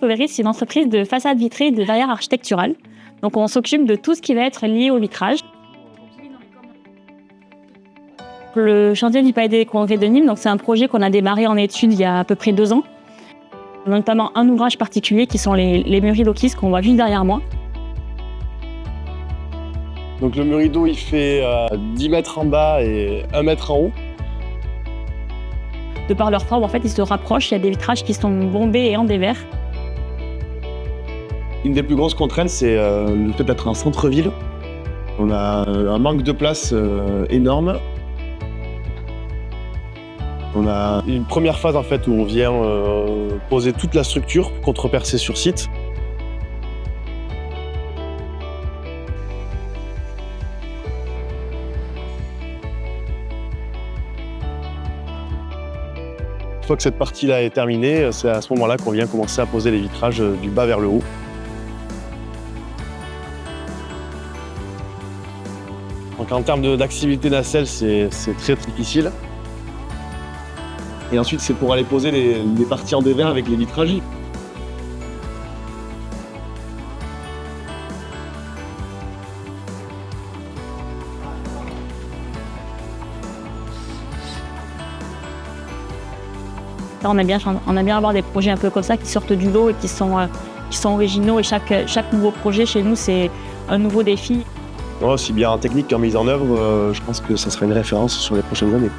Cloveris, c'est une entreprise de façades vitrées et de verrières architecturales. Donc on s'occupe de tout ce qui va être lié au vitrage. Le chantier du Palais des Congrès de Nîmes, c'est un projet qu'on a démarré en études il y a à peu près 2 ans. On a notamment un ouvrage particulier qui sont les murs rideaux qu'on voit juste derrière moi. Donc le mur rideau, il fait 10 mètres en bas et 1 mètre en haut. De par leur forme, en fait, ils se rapprochent. Il y a des vitrages qui sont bombés et en dévers. Une des plus grosses contraintes, c'est le fait d'être en centre-ville. On a un manque de place énorme. On a une première phase en fait où on vient poser toute la structure contrepercée sur site. Une fois que cette partie-là est terminée, c'est à ce moment-là qu'on vient commencer à poser les vitrages du bas vers le haut. Donc en termes d'activité nacelle, c'est très difficile. Et ensuite, c'est pour aller poser les parties en dévers avec les vitrages. Là, on aime bien avoir des projets un peu comme ça qui sortent du lot et qui sont originaux. Et chaque nouveau projet chez nous, c'est un nouveau défi. Aussi bien en technique qu'en mise en œuvre, je pense que ça sera une référence sur les prochaines années.